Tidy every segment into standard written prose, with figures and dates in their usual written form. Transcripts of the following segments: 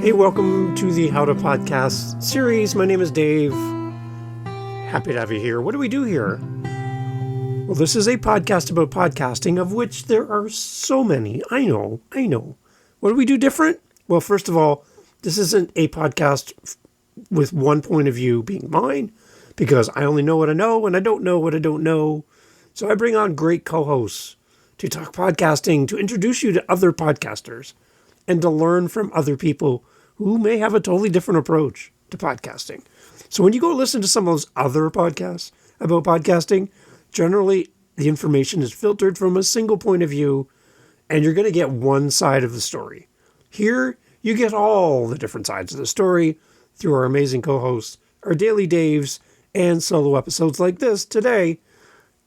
Hey, welcome to the How to Podcast series. My name is Dave. Happy to have you here. What do we do here? Well, this is a podcast about podcasting, of which there are so many. I know. What do we do different? Well, first of all, this isn't a podcast with one point of view being mine, because I only know what I know and I don't know what I don't know. So I bring on great co-hosts to talk podcasting, to introduce you to other podcasters, and to learn from other people who may have a totally different approach to podcasting. So when you go listen to some of those other podcasts about podcasting, generally the information is filtered from a single point of view, and you're going to get one side of the story. Here, you get all the different sides of the story through our amazing co-hosts, our Daily Daves, and solo episodes like this today.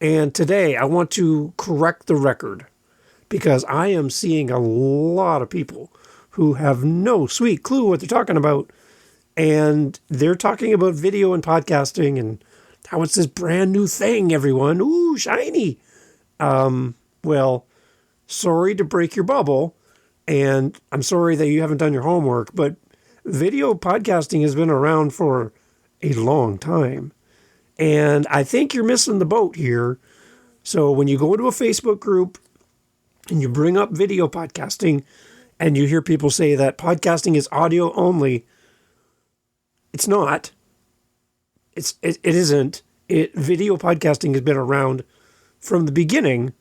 And today, I want to correct the record, because I am seeing a lot of people who have no sweet clue what they're talking about. And they're talking about video and podcasting and how it's this brand new thing, everyone. Ooh, shiny. Well, sorry to break your bubble. And I'm sorry that you haven't done your homework, but video podcasting has been around for a long time. And I think you're missing the boat here. So when you go into a Facebook group and you bring up video podcasting and you hear people say that podcasting is audio only, it's not. It isn't. Video podcasting has been around from the beginning.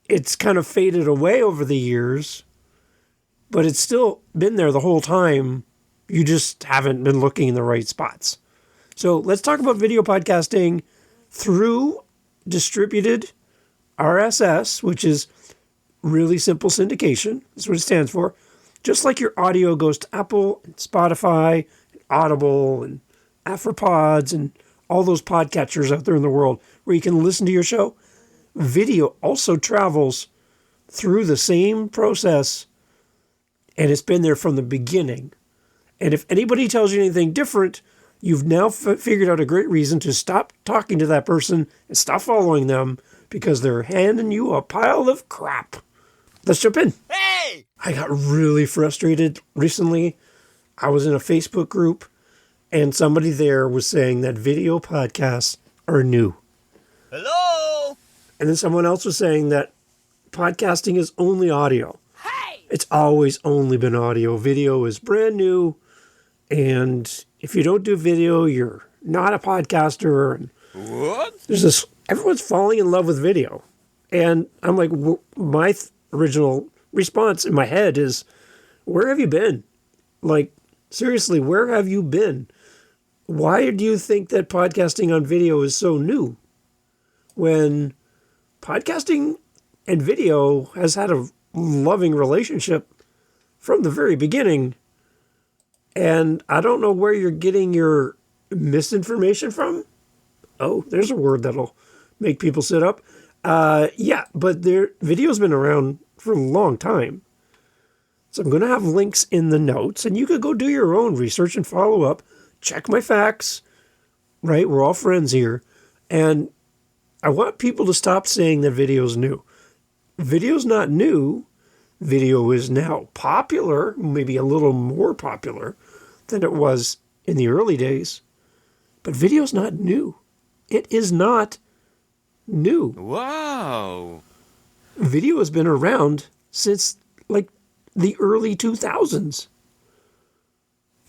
It's kind of faded away over the years, but it's still been there the whole time. You just haven't been looking in the right spots. So let's talk about video podcasting through distributed RSS, which is really simple syndication. That's what it stands for. Just like your audio goes to Apple and Spotify and Audible and AfroPods and all those podcatchers out there in the world where you can listen to your show, video also travels through the same process, and it's been there from the beginning. And if anybody tells you anything different, you've now figured out a great reason to stop talking to that person and stop following them, because they're handing you a pile of crap. Let's jump in. Hey! I got really frustrated recently. I was in a Facebook group, and somebody there was saying that video podcasts are new. Hello? And then someone else was saying that podcasting is only audio. Hey! It's always only been audio. Video is brand new. And if you don't do video, you're not a podcaster. And What? everyone's falling in love with video. And I'm like, my original response in my head is, where have you been? Like, seriously, where have you been? Why do you think that podcasting on video is so new, when podcasting and video has had a loving relationship from the very beginning? And I don't know where you're getting your misinformation from. Oh, there's a word that'll make people sit up. Yeah, but video's been around for a long time. So I'm going to have links in the notes, and you could go do your own research and follow up. Check my facts, right? We're all friends here. And I want people to stop saying that video's new. Video's not new. Video is now popular, maybe a little more popular than it was in the early days. But video's not new. It is not new. Wow. Video has been around since like the early 2000s.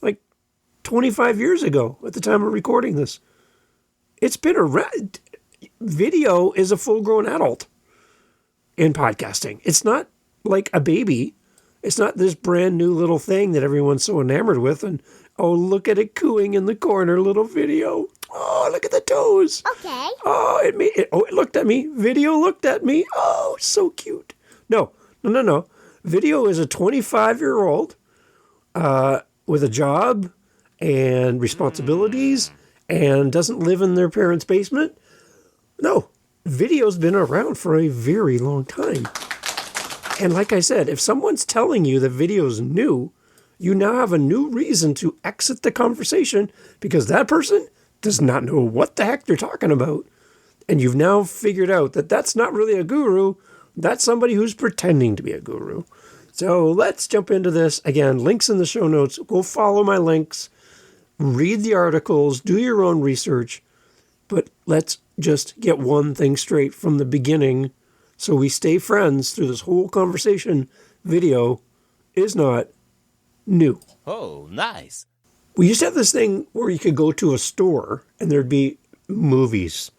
Like 25 years ago at the time of recording this. It's been around. Video is a full-grown adult in podcasting. It's not like a baby. It's not this brand new little thing that everyone's so enamored with. And, oh, look at it cooing in the corner, little video. Oh, look at the toes. Okay. Oh, it looked at me. Video looked at me. Oh, so cute. No. Video is a 25-year-old with a job and responsibilities and doesn't live in their parents' basement. No, video's been around for a very long time. And like I said, if someone's telling you that video's new, you now have a new reason to exit the conversation, because that person does not know what the heck they're talking about. And you've now figured out that that's not really a guru. That's somebody who's pretending to be a guru. So let's jump into this. Again, links in the show notes. Go follow my links, read the articles, do your own research. But let's just get one thing straight from the beginning so we stay friends through this whole conversation. Video is not new. Oh, nice. We used to have this thing where you could go to a store and there'd be movies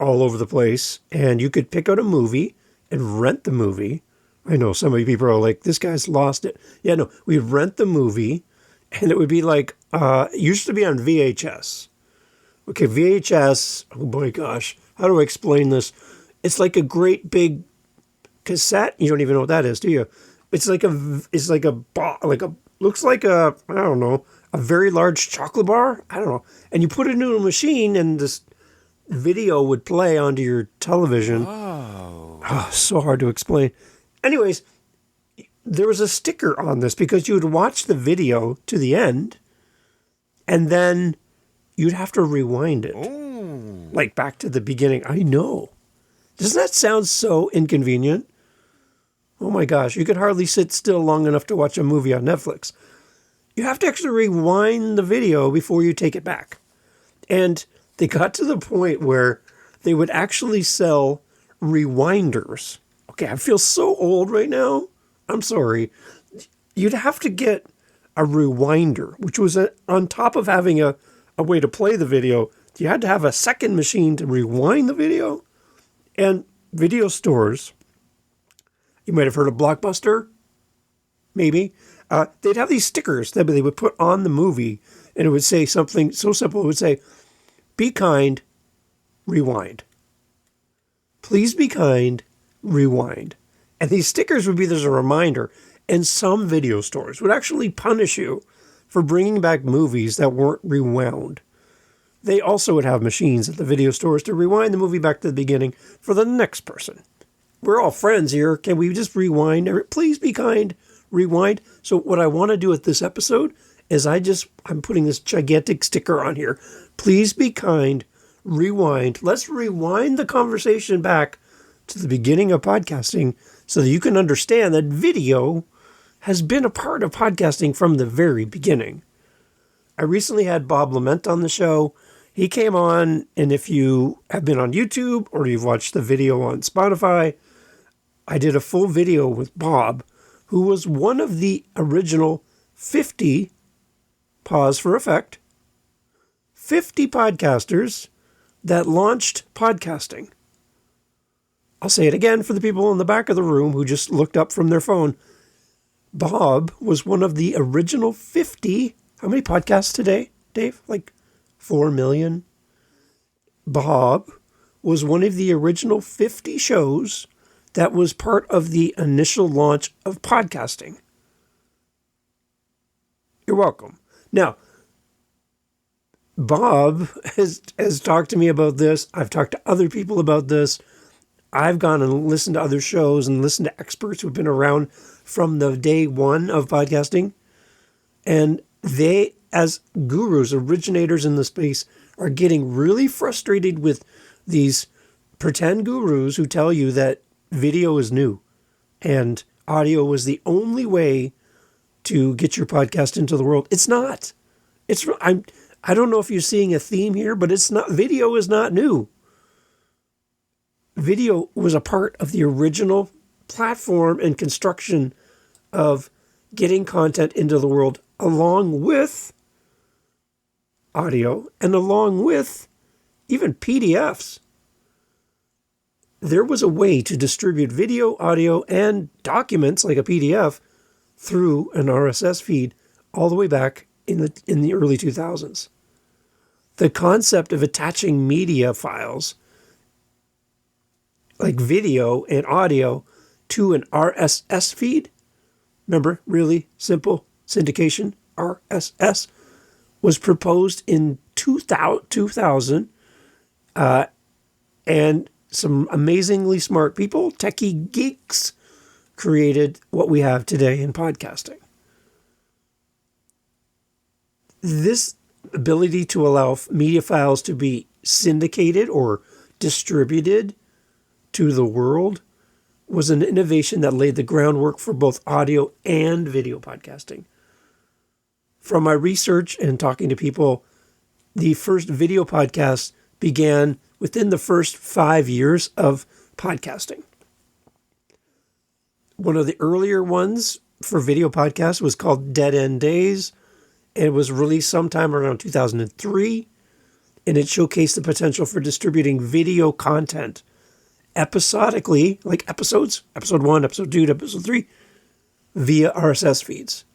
all over the place, and you could pick out a movie and rent the movie. I know some of you people are like, this guy's lost it. Yeah, no, we'd rent the movie, and it would be like, it used to be on VHS. Okay, VHS, oh boy, gosh, how do I explain this? It's like a great big cassette. You don't even know what that is, do you? Looks like a, I don't know, a very large chocolate bar. I don't know. And you put it into a machine and this video would play onto your television. Oh, so hard to explain. Anyways, there was a sticker on this because you would watch the video to the end and then you'd have to rewind it. Ooh. Like back to the beginning. I know. Doesn't that sound so inconvenient? Oh my gosh, you could hardly sit still long enough to watch a movie on Netflix. You have to actually rewind the video before you take it back. And they got to the point where they would actually sell rewinders. Okay, I feel so old right now. I'm sorry. You'd have to get a rewinder, which was on top of having a way to play the video. You had to have a second machine to rewind the video. And video stores, you might have heard of Blockbuster, maybe. They'd have these stickers that they would put on the movie, and it would say something so simple. It would say, be kind, rewind. Please be kind, rewind. And these stickers would be there as a reminder. And some video stores would actually punish you for bringing back movies that weren't rewound. They also would have machines at the video stores to rewind the movie back to the beginning for the next person. We're all friends here. Can we just rewind? Please be kind, rewind. So what I want to do with this episode is I'm putting this gigantic sticker on here. Please be kind, rewind. Let's rewind the conversation back to the beginning of podcasting so that you can understand that video has been a part of podcasting from the very beginning. I recently had Bob Lament on the show. He came on, and if you have been on YouTube or you've watched the video on Spotify, I did a full video with Bob, who was one of the original 50, pause for effect, 50 podcasters that launched podcasting. I'll say it again for the people in the back of the room who just looked up from their phone. Bob was one of the original 50. How many podcasts today, Dave? Like 4 million? Bob was one of the original 50 shows that was part of the initial launch of podcasting. You're welcome. Now, Bob has talked to me about this. I've talked to other people about this. I've gone and listened to other shows and listened to experts who've been around from the day one of podcasting. And they, as gurus, originators in the space, are getting really frustrated with these pretend gurus who tell you that video is new and audio was the only way to get your podcast into the world. It's not. I don't know if you're seeing a theme here, but it's not. Video is not new. Video was a part of the original platform and construction of getting content into the world, along with audio and along with even PDFs. There was a way to distribute video, audio, and documents like a PDF through an RSS feed all the way back in the early 2000s. The concept of attaching media files like video and audio to an RSS feed, remember, really simple syndication, RSS, was proposed in 2000, and some amazingly smart people, techie geeks, created what we have today in podcasting. This ability to allow media files to be syndicated or distributed to the world was an innovation that laid the groundwork for both audio and video podcasting. From my research and talking to people, the first video podcast began within the first 5 years of podcasting. One of the earlier ones for video podcasts was called Dead End Days. It was released sometime around 2003, and it showcased the potential for distributing video content episodically, like episodes, episode 1, episode 2, episode 3, via RSS feeds.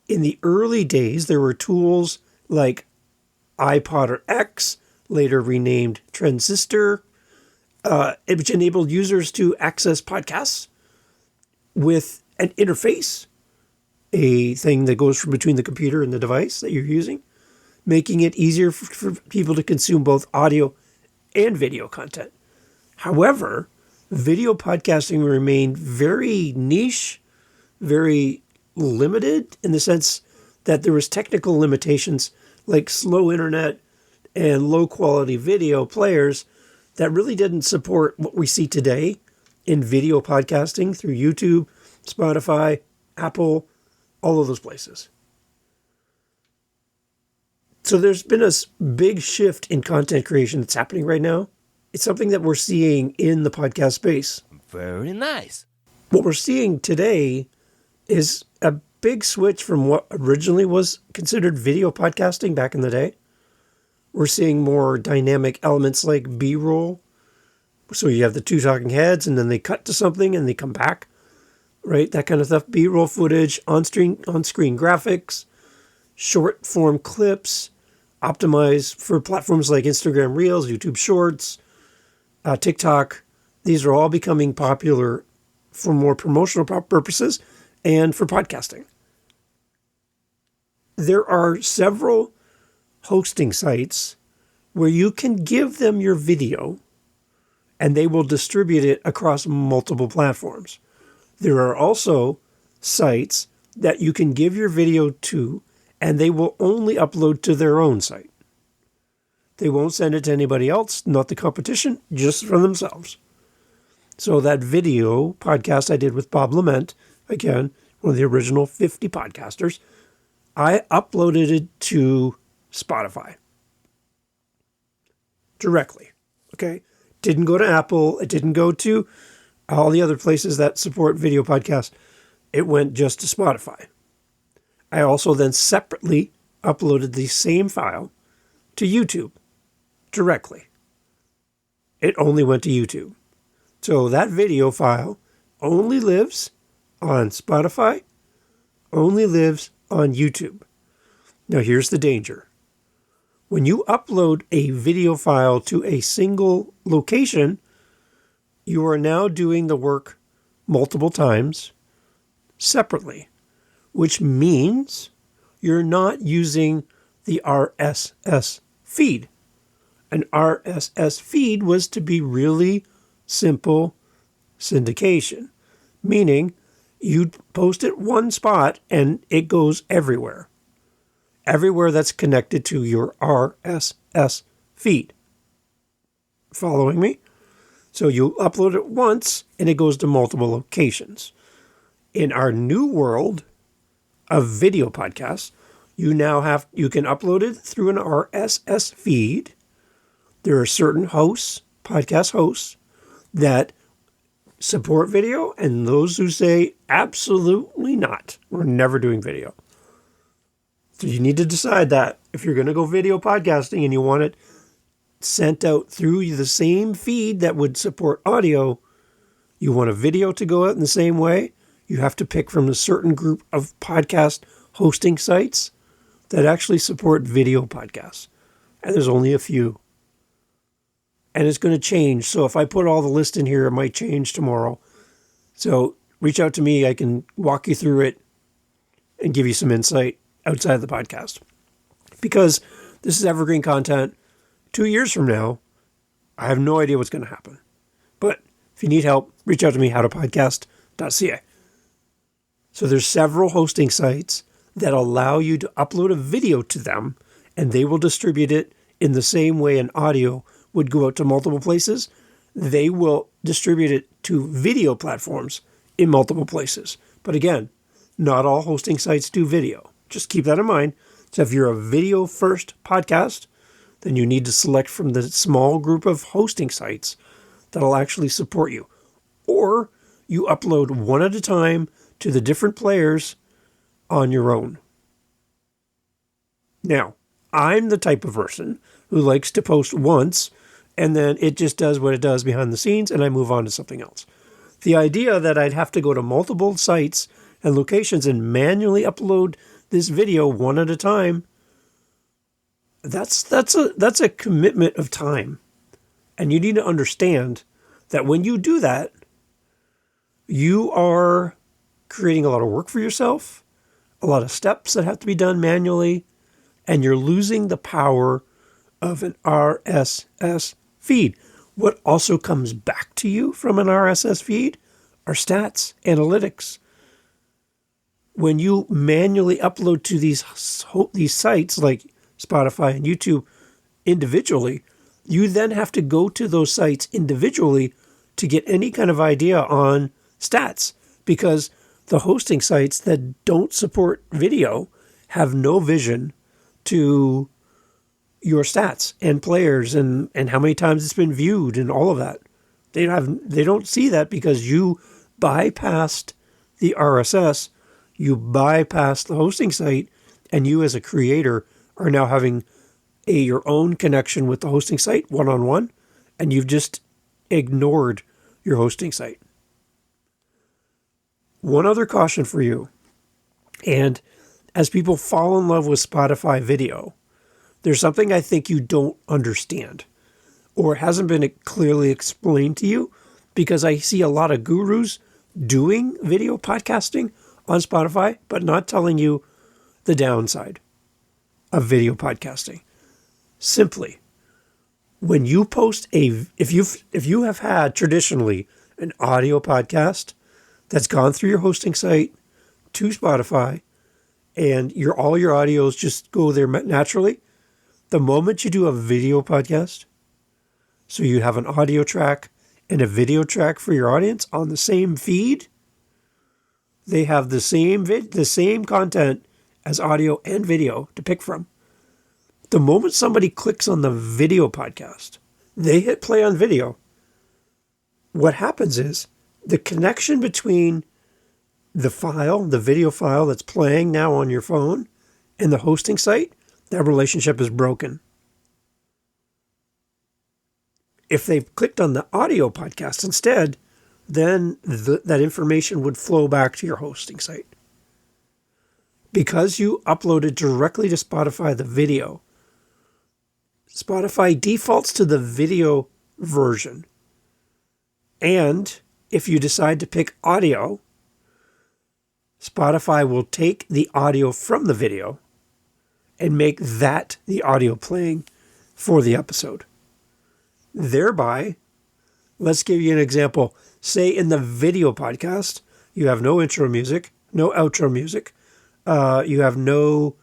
In the early days, there were tools like iPod or X, later renamed Transistor, which enabled users to access podcasts with an interface, a thing that goes from between the computer and the device that you're using, making it easier for people to consume both audio and video content. However, video podcasting remained very niche, very limited in the sense that there was technical limitations like slow internet and low quality video players that really didn't support what we see today in video podcasting through YouTube, Spotify, Apple, all of those places. So there's been a big shift in content creation that's happening right now. It's something that we're seeing in the podcast space. Very nice. What we're seeing today is a big switch from what originally was considered video podcasting back in the day. We're seeing more dynamic elements like B-roll. So you have the two talking heads and then they cut to something and they come back, right? That kind of stuff. B-roll footage, on-screen graphics, short form clips, optimized for platforms like Instagram Reels, YouTube Shorts, TikTok. These are all becoming popular for more promotional purposes and for podcasting. There are several hosting sites where you can give them your video and they will distribute it across multiple platforms. There are also sites that you can give your video to and they will only upload to their own site. They won't send it to anybody else, not the competition, just for themselves. So that video podcast I did with Bob Lament, again, one of the original 50 podcasters, I uploaded it to Spotify directly. Okay? Didn't go to Apple. It didn't go to all the other places that support video podcasts. It went just to Spotify. I also then separately uploaded the same file to YouTube directly. It only went to YouTube. So that video file only lives on Spotify, only lives on YouTube. Now here's the danger. When you upload a video file to a single location, you are now doing the work multiple times separately, which means you're not using the RSS feed. An RSS feed was to be really simple syndication, meaning you post it one spot and it goes everywhere. Everywhere that's connected to your RSS feed. Following me? So you upload it once and it goes to multiple locations. In our new world of video podcasts, you can upload it through an RSS feed. There are certain hosts, podcast hosts, that support video, and those who say, absolutely not. We're never doing video. So you need to decide that if you're going to go video podcasting and you want it sent out through the same feed that would support audio, you want a video to go out in the same way, you have to pick from a certain group of podcast hosting sites that actually support video podcasts. And there's only a few. And it's going to change. So if I put all the list in here, it might change tomorrow. So reach out to me. I can walk you through it and give you some insight outside of the podcast. Because this is evergreen content. 2 years from now, I have no idea what's going to happen. But if you need help, reach out to me, howtopodcast.ca. So there's several hosting sites that allow you to upload a video to them, and they will distribute it in the same way an audio would go out to multiple places. They will distribute it to video platforms in multiple places. But again, not all hosting sites do video. Just keep that in mind. So if you're a video first podcast, then you need to select from the small group of hosting sites that'll actually support you. Or you upload one at a time to the different players on your own. Now, I'm the type of person who likes to post once and then it just does what it does behind the scenes and I move on to something else. The idea that I'd have to go to multiple sites and locations and manually upload this video one at a time, that's a commitment of time. And you need to understand that when you do that, you are creating a lot of work for yourself, a lot of steps that have to be done manually, and you're losing the power of an RSS feed. What also comes back to you from an RSS feed are stats, analytics. When you manually upload to these sites like Spotify and YouTube individually, you then have to go to those sites individually to get any kind of idea on stats, because the hosting sites that don't support video have no vision to your stats and players and how many times it's been viewed and all of that. They don't see that because you bypassed the RSS, you bypassed the hosting site, and you as a creator are now having your own connection with the hosting site one-on-one, and you've just ignored your hosting site. One other caution for you, and as people fall in love with Spotify video, there's something I think you don't understand or hasn't been clearly explained to you, because I see a lot of gurus doing video podcasting on Spotify, but not telling you the downside of video podcasting. Simply, when you post if you have had traditionally an audio podcast that's gone through your hosting site to Spotify, and all your audios just go there naturally, the moment you do a video podcast, so you have an audio track and a video track for your audience on the same feed, they have the same content as audio and video to pick from. The moment somebody clicks on the video podcast, they hit play on video. What happens is the connection between the video file that's playing now on your phone and the hosting site, that relationship is broken. If they clicked on the audio podcast instead, then that information would flow back to your hosting site. Because you uploaded directly to Spotify the video, Spotify defaults to the video version. And if you decide to pick audio, Spotify will take the audio from the video and make that the audio playing for the episode. Thereby, let's give you an example. Say in the video podcast, you have no intro music, no outro music. You have no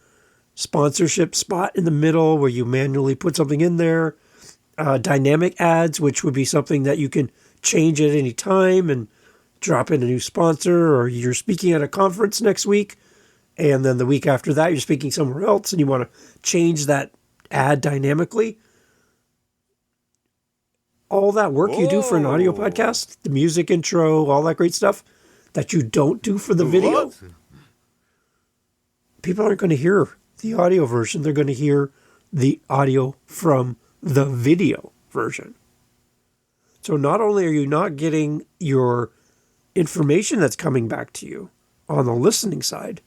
sponsorship spot in the middle where you manually put something in there. Dynamic ads, which would be something that you can change at any time and drop in a new sponsor, or you're speaking at a conference next week, and then the week after that you're speaking somewhere else and you want to change that ad dynamically. All that work you do for an audio podcast, the music intro, all that great stuff that you don't do for the video, people aren't going to hear the audio version. They're going to hear the audio from the video version. So not only are you not getting your information that's coming back to you on the listening side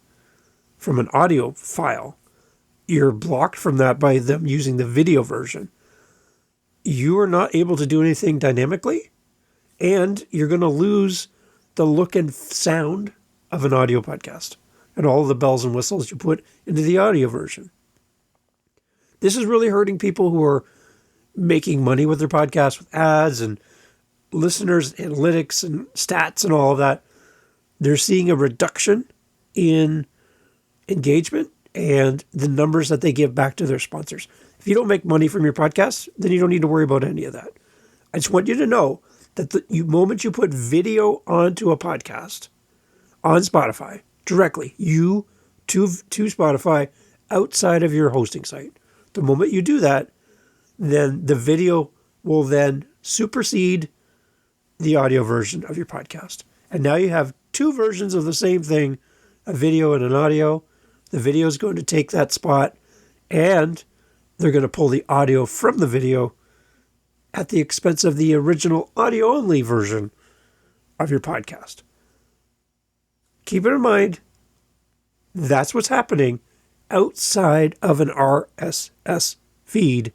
from an audio file, you're blocked from that by them using the video version. You are not able to do anything dynamically, and you're going to lose the look and sound of an audio podcast and all the bells and whistles you put into the audio version. This is really hurting people who are making money with their podcasts with ads and listeners, analytics and stats and all of that. They're seeing a reduction in engagement and the numbers that they give back to their sponsors. If you don't make money from your podcast, then you don't need to worry about any of that. I just want you to know that the moment you put video onto a podcast on Spotify directly, you to Spotify outside of your hosting site, the moment you do that, then the video will then supersede the audio version of your podcast. And now you have two versions of the same thing, a video and an audio. The video is going to take that spot, and they're going to pull the audio from the video at the expense of the original audio-only version of your podcast. Keep it in mind, that's what's happening outside of an RSS feed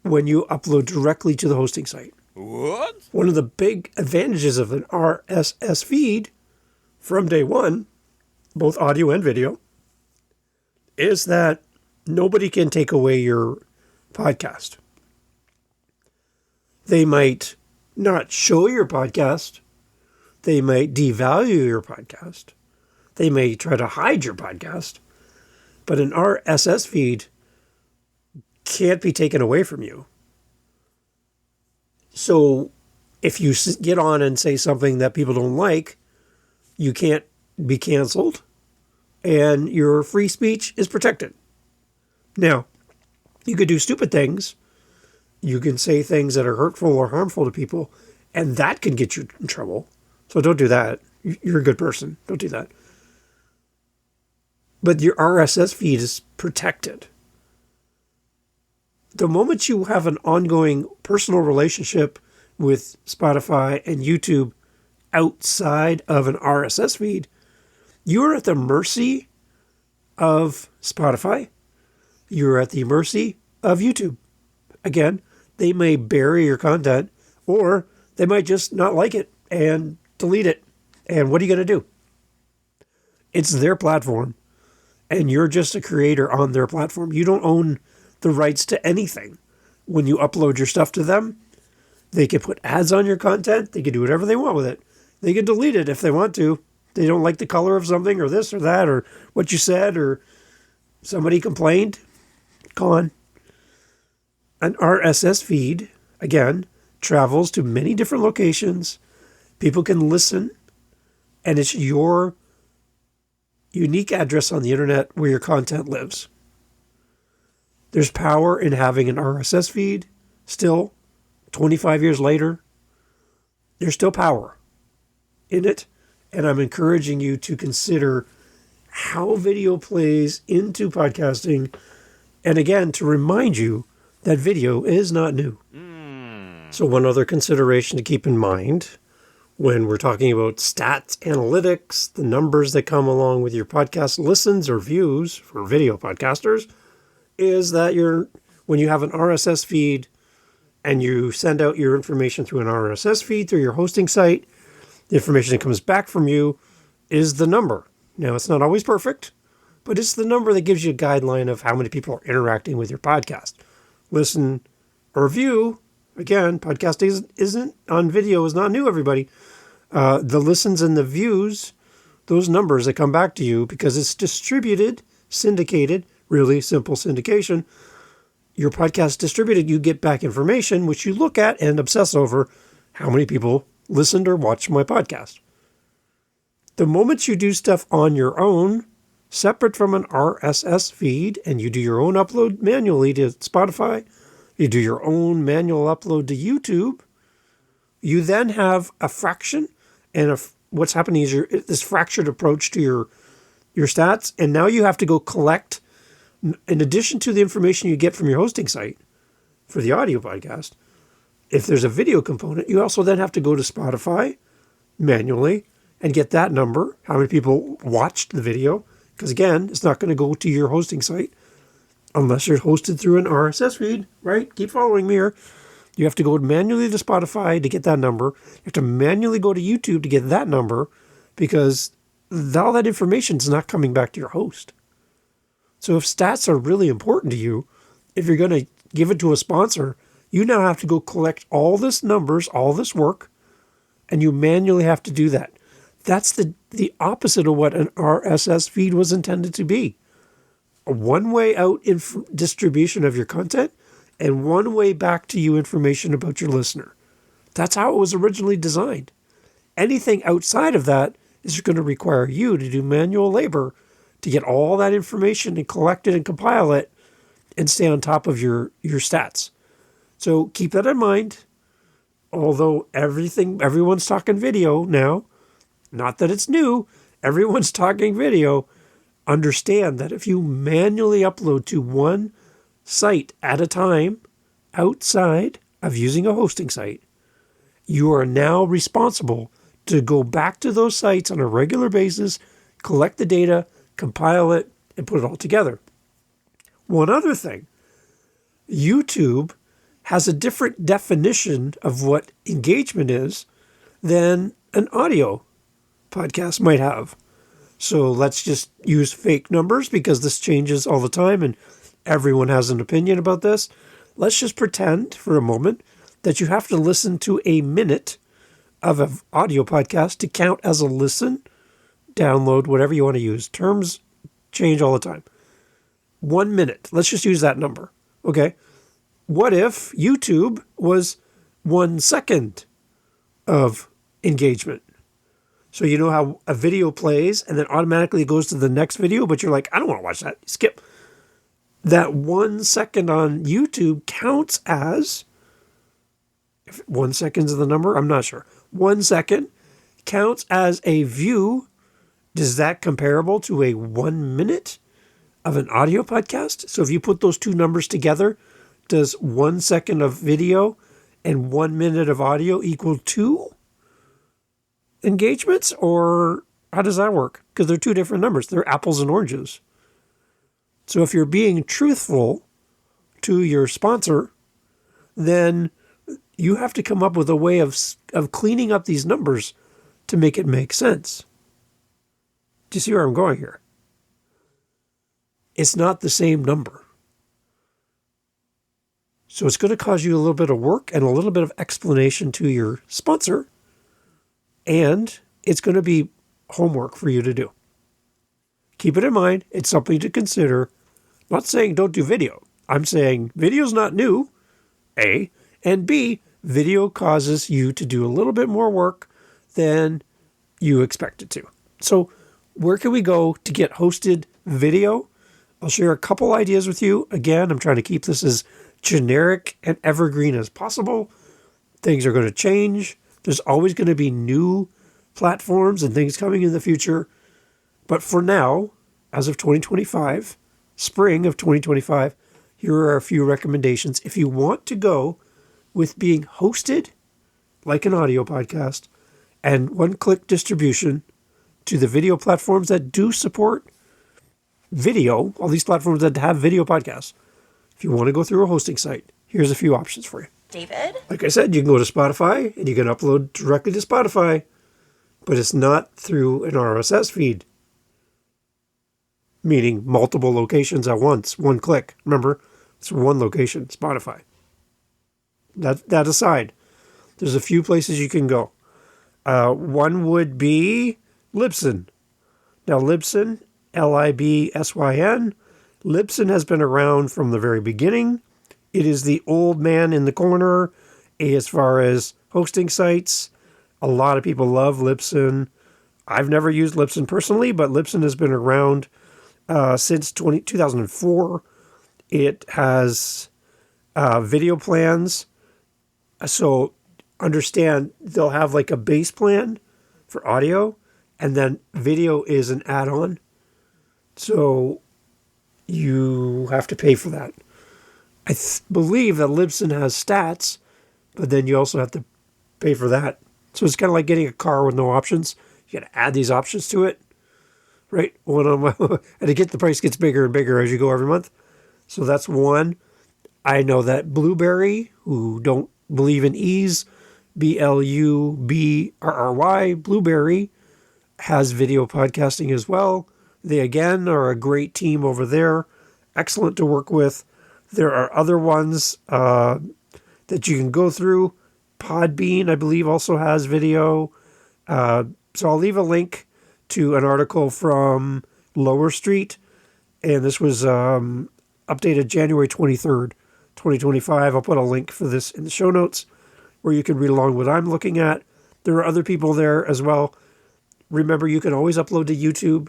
when you upload directly to the hosting site. What? One of the big advantages of an RSS feed from day one, both audio and video, is that nobody can take away your podcast. They might not show your podcast. They might devalue your podcast. They may try to hide your podcast. But an RSS feed can't be taken away from you. So if you get on and say something that people don't like, you can't be canceled, and your free speech is protected. Now, you could do stupid things. You can say things that are hurtful or harmful to people, and that can get you in trouble. So don't do that. You're a good person. Don't do that. But your RSS feed is protected. The moment you have an ongoing personal relationship with Spotify and YouTube outside of an RSS feed, you're at the mercy of Spotify. You're at the mercy of YouTube. Again, they may bury your content, or they might just not like it and delete it. And what are you going to do? It's their platform, and you're just a creator on their platform. You don't own the rights to anything. When you upload your stuff to them, they can put ads on your content. They can do whatever they want with it. They can delete it if they want to. They don't like the color of something, or this or that, or what you said, or somebody complained. Gone. An RSS feed, again, travels to many different locations. People can listen, and it's your unique address on the internet where your content lives. There's power in having an RSS feed still, 25 years later. There's still power in it, and I'm encouraging you to consider how video plays into podcasting, and again, to remind you that video is not new. So one other consideration to keep in mind when we're talking about stats, analytics, the numbers that come along with your podcast listens or views for video podcasters, is that when you have an RSS feed and you send out your information through an RSS feed through your hosting site, the information that comes back from you is the number. Now, it's not always perfect, but it's the number that gives you a guideline of how many people are interacting with your podcast. Listen or view, again, podcasting isn't on video, is not new, everybody. The listens and the views, those numbers that come back to you, because it's distributed, syndicated, really simple syndication. Your podcast distributed, you get back information, which you look at and obsess over how many people listened or watched my podcast. The moment you do stuff on your own, separate from an RSS feed, and you do your own upload manually to Spotify, you do your own manual upload to YouTube, you then have a fraction, and what's happening is this fractured approach to your stats, and now you have to go collect, in addition to the information you get from your hosting site for the audio podcast, if there's a video component, you also then have to go to Spotify manually and get that number, how many people watched the video, because again, it's not going to go to your hosting site unless you're hosted through an RSS feed, right? Keep following me here. You have to go manually to Spotify to get that number. You have to manually go to YouTube to get that number, because all that information is not coming back to your host. So if stats are really important to you, if you're going to give it to a sponsor, you now have to go collect all this numbers, all this work, and you manually have to do that. That's the opposite of what an RSS feed was intended to be. A one-way out distribution of your content, and one way back to you information about your listener. That's how it was originally designed. Anything outside of that is going to require you to do manual labor to get all that information and collect it and compile it and stay on top of your stats. So keep that in mind. Although everyone's talking video now, not that it's new, everyone's talking video, understand that if you manually upload to one site at a time outside of using a hosting site, you are now responsible to go back to those sites on a regular basis, collect the data, compile it, and put it all together. One other thing, YouTube has a different definition of what engagement is than an audio podcast might have. So let's just use fake numbers because this changes all the time and everyone has an opinion about this. Let's just pretend for a moment that you have to listen to a minute of an audio podcast to count as a listen, download, whatever you want to use. Terms change all the time. 1 minute. Let's just use that number. Okay. What if YouTube was 1 second of engagement? So you know how a video plays and then automatically goes to the next video, but you're like, I don't want to watch that. Skip. That 1 second on YouTube counts as, if 1 second is the number, I'm not sure. 1 second counts as a view. Is that comparable to a 1 minute of an audio podcast? So if you put those two numbers together, does 1 second of video and 1 minute of audio equal 2 engagements? Or how does that work? Because they're two different numbers. They're apples and oranges. So if you're being truthful to your sponsor, then you have to come up with a way of cleaning up these numbers to make it make sense. Do you see where I'm going here? It's not the same number. So it's going to cause you a little bit of work and a little bit of explanation to your sponsor. And it's going to be homework for you to do. Keep it in mind. It's something to consider. I'm not saying don't do video. I'm saying video's not new, A. And B, video causes you to do a little bit more work than you expected to. So where can we go to get hosted video? I'll share a couple ideas with you. Again, I'm trying to keep this as generic and evergreen as possible. Things are going to change. There's always going to be new platforms and things coming in the future. But for now, as of 2025, spring of 2025, here are a few recommendations. If you want to go with being hosted like an audio podcast and one-click distribution to the video platforms that do support video, all these platforms that have video podcasts. If you want to go through a hosting site, here's a few options for you. David? Like I said, you can go to Spotify and you can upload directly to Spotify, but it's not through an RSS feed, meaning multiple locations at once, one click. Remember, it's one location, Spotify. That aside, there's a few places you can go. One would be Libsyn. Now, Libsyn, Libsyn. Libsyn has been around from the very beginning. It is the old man in the corner as far as hosting sites. A lot of people love Libsyn. I've never used Libsyn personally, but Libsyn has been around since 2004. It has video plans. So understand they'll have like a base plan for audio, and then video is an add-on. So you have to pay for that. I believe that Libsyn has stats, but then you also have to pay for that. So it's kind of like getting a car with no options. You got to add these options to it, right? And the price gets bigger and bigger as you go every month. So that's one. I know that Blueberry, who don't believe in E's, Blubrry, Blueberry, has video podcasting as well. They, again, are a great team over there. Excellent to work with. There are other ones that you can go through. Podbean, I believe, also has video. So I'll leave a link to an article from Lower Street. And this was updated January 23rd, 2025. I'll put a link for this in the show notes, where you can read along what I'm looking at. There are other people there as well. Remember, you can always upload to YouTube.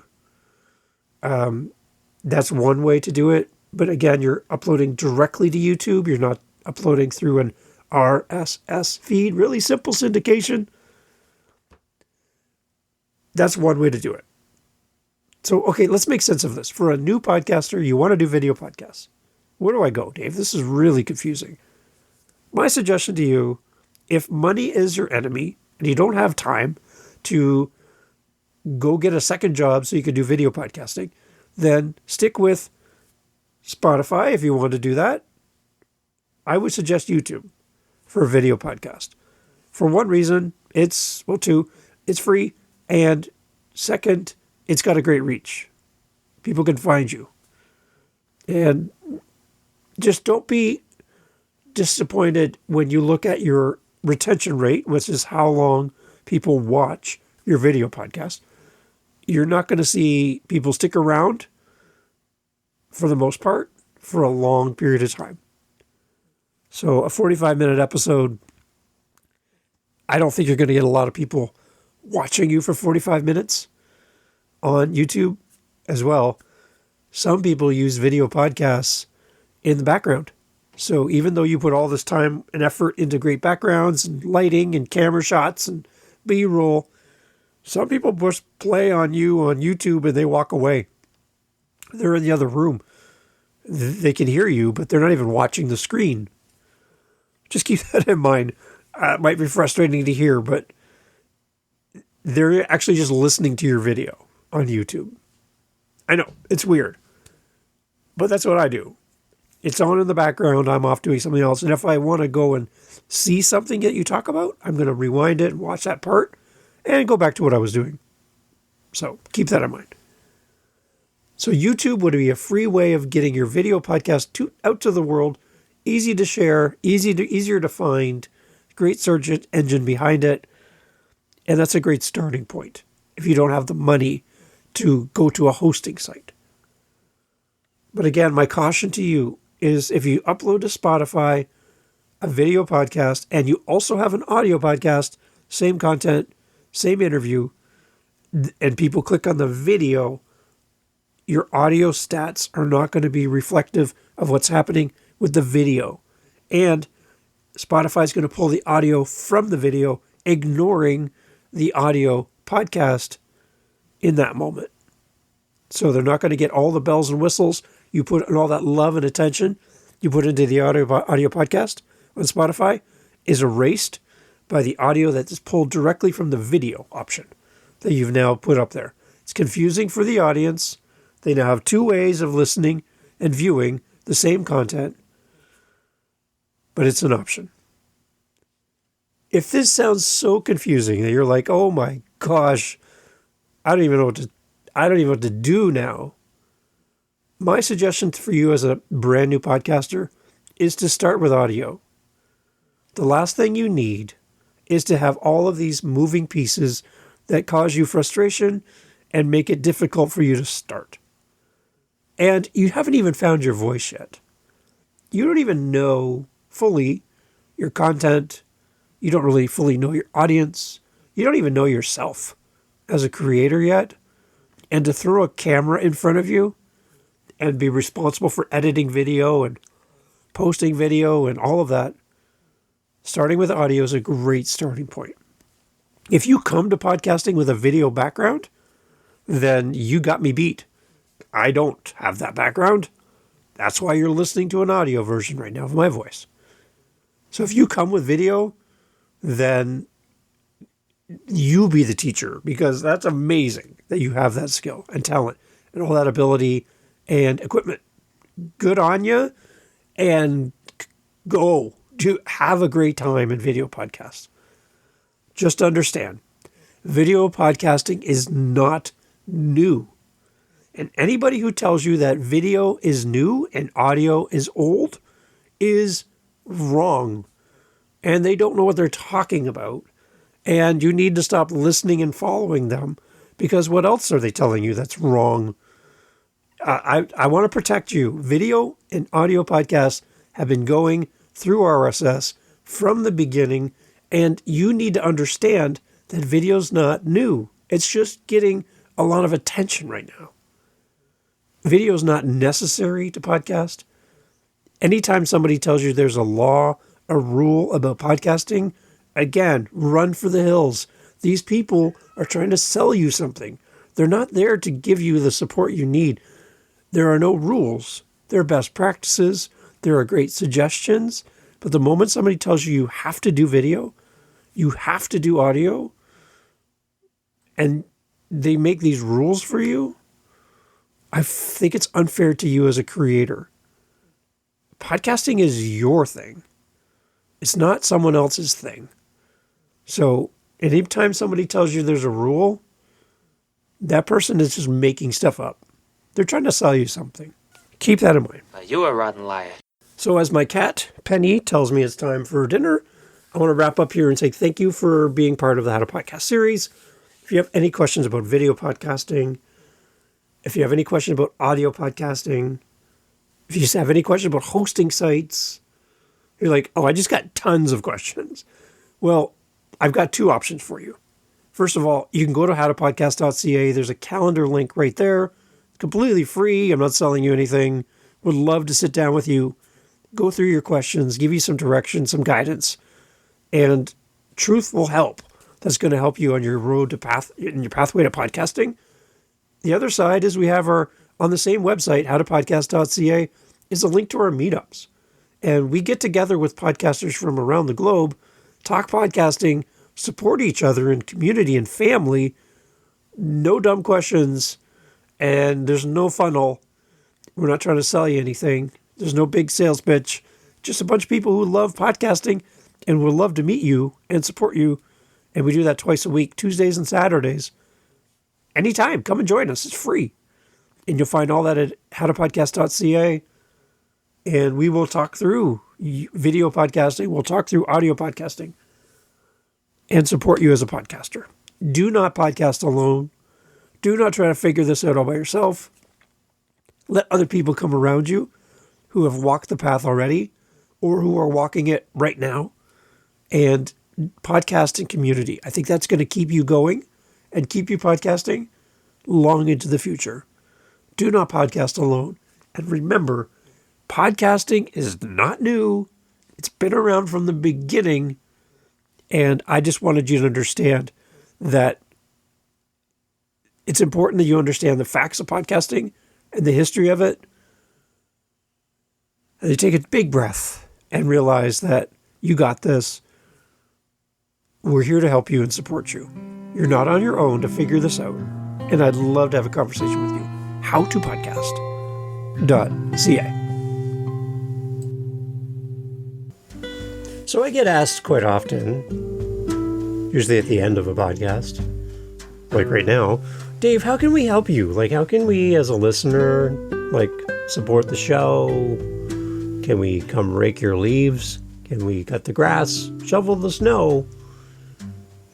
That's one way to do it. But again, you're uploading directly to YouTube. You're not uploading through an RSS feed. Really simple syndication. That's one way to do it. So, okay, let's make sense of this. For a new podcaster, you want to do video podcasts. Where do I go, Dave? This is really confusing. My suggestion to you, if money is your enemy and you don't have time to go get a second job so you can do video podcasting, then stick with Spotify if you want to do that. I would suggest YouTube for a video podcast. For one reason, two, it's free, and second, it's got a great reach. People can find you. And just don't be disappointed when you look at your retention rate, which is how long people watch your video podcast. You're not going to see people stick around, for the most part, for a long period of time. So a 45-minute episode, I don't think you're going to get a lot of people watching you for 45 minutes on YouTube as well. Some people use video podcasts in the background. So even though you put all this time and effort into great backgrounds and lighting and camera shots and B-roll, some people push play on you on YouTube and they walk away. They're in the other room. They can hear you, but they're not even watching the screen. Just keep that in mind. It might be frustrating to hear, but they're actually just listening to your video on YouTube. I know, it's weird, but that's what I do. It's on in the background. I'm off doing something else. And if I want to go and see something that you talk about, I'm going to rewind it and watch that part and go back to what I was doing. So keep that in mind. So YouTube would be a free way of getting your video podcast out to the world. Easy to share, easier to find, great search engine behind it. And that's a great starting point if you don't have the money to go to a hosting site. But again, my caution to you is if you upload to Spotify a video podcast and you also have an audio podcast, same content, same interview, and people click on the video, your audio stats are not going to be reflective of what's happening with the video. And Spotify is going to pull the audio from the video, ignoring the audio podcast in that moment. So they're not going to get all the bells and whistles you put and all that love and attention you put into the audio podcast on Spotify is erased by the audio that is pulled directly from the video option that you've now put up there. It's confusing for the audience. They now have two ways of listening and viewing the same content, but it's an option. If this sounds so confusing that you're like, oh my gosh, I don't even know what to do now. My suggestion for you as a brand new podcaster is to start with audio. The last thing you need is to have all of these moving pieces that cause you frustration and make it difficult for you to start. And you haven't even found your voice yet. You don't even know fully your content. You don't really fully know your audience. You don't even know yourself as a creator yet. And to throw a camera in front of you and be responsible for editing video and posting video and all of that, starting with audio is a great starting point. If you come to podcasting with a video background, then you got me beat. I don't have that background. That's why you're listening to an audio version right now of my voice. So if you come with video, then you be the teacher, because that's amazing that you have that skill and talent and all that ability and equipment. Good on you, and go to have a great time in video podcasts. Just understand, video podcasting is not new. And anybody who tells you that video is new and audio is old is wrong. And they don't know what they're talking about. And you need to stop listening and following them, because what else are they telling you that's wrong? I want to protect you. Video and audio podcasts have been going through RSS from the beginning, And you need to understand that video's not new. It's just getting a lot of attention right now. Video is not necessary to podcast. Anytime somebody tells you there's a law, a rule about podcasting, again, run for the hills. These people are trying to sell you something. They're not there to give you the support you need. There are no rules. There are best practices. There are great suggestions. But the moment somebody tells you you have to do video, you have to do audio, and they make these rules for you, I think it's unfair to you as a creator. Podcasting is your thing. It's not someone else's thing. So anytime somebody tells you there's a rule, that person is just making stuff up. They're trying to sell you something. Keep that in mind. You a rotten liar. So as my cat, Penny, tells me it's time for dinner, I want to wrap up here and say thank you for being part of the How to Podcast series. If you have any questions about video podcasting, if you have any questions about audio podcasting, if you just have any questions about hosting sites, you're like, oh, I just got tons of questions. Well, I've got two options for you. First of all, you can go to howtopodcast.ca. There's a calendar link right there. It's completely free. I'm not selling you anything. Would love to sit down with you, go through your questions, give you some direction, some guidance, and truth will help. That's going to help you on your road to in your pathway to podcasting. The other side is we have on the same website, howtopodcast.ca, is a link to our meetups. And we get together with podcasters from around the globe, talk podcasting, support each other in community and family. No dumb questions, and there's no funnel. We're not trying to sell you anything. There's no big sales pitch. Just a bunch of people who love podcasting and would love to meet you and support you. And we do that twice a week, Tuesdays and Saturdays. Anytime, come and join us. It's free. And you'll find all that at howtopodcast.ca. And we will talk through video podcasting. We'll talk through audio podcasting and support you as a podcaster. Do not podcast alone. Do not try to figure this out all by yourself. Let other people come around you who have walked the path already or who are walking it right now. And podcast and community. I think that's going to keep you going and keep you podcasting long into the future. Do not podcast alone. And remember, podcasting is not new. It's been around from the beginning. And I just wanted you to understand that it's important that you understand the facts of podcasting and the history of it. And you take a big breath and realize that you got this. We're here to help you and support you. You're not on your own to figure this out. And I'd love to have a conversation with you. howtopodcast.ca. So I get asked quite often, usually at the end of a podcast, like right now, Dave, how can we help you? Like, how can we, as a listener, like, support the show? Can we come rake your leaves? Can we cut the grass, shovel the snow?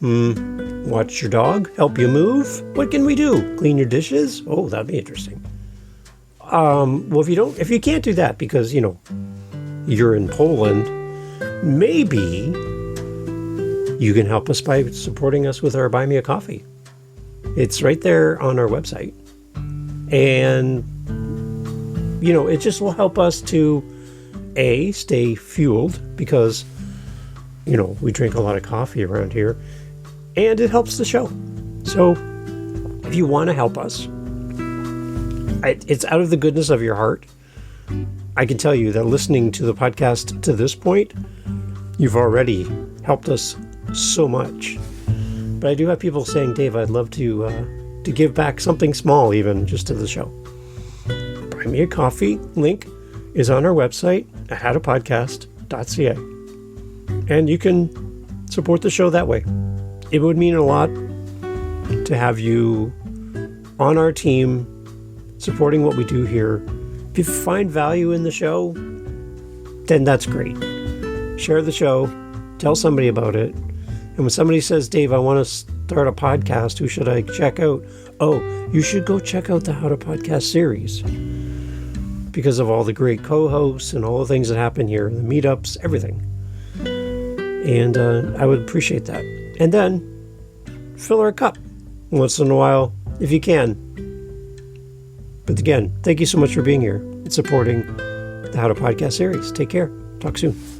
Watch your dog, help you move? What can we do? Clean your dishes? Oh, that'd be interesting. Well, if you can't do that because, you're in Poland, maybe you can help us by supporting us with our Buy Me a Coffee. It's right there on our website. And, it just will help us to, A, stay fueled because, we drink a lot of coffee around here. And it helps the show. So if you want to help us, it's out of the goodness of your heart. I can tell you that listening to the podcast to this point, you've already helped us so much. But I do have people saying, Dave, I'd love to give back something small, even just to the show. Buy Me a Coffee link is on our website at howtopodcast.ca. And you can support the show that way. It would mean a lot to have you on our team supporting what we do here. If you find value in the show, then that's great. Share the show, tell somebody about it. And when somebody says, Dave, I want to start a podcast, who should I check out? Oh, you should go check out the How to Podcast series because of all the great co-hosts and all the things that happen here, the meetups, everything. And I would appreciate that. And then fill our cup once in a while if you can. But again, thank you so much for being here and supporting the How to Podcast series. Take care. Talk soon.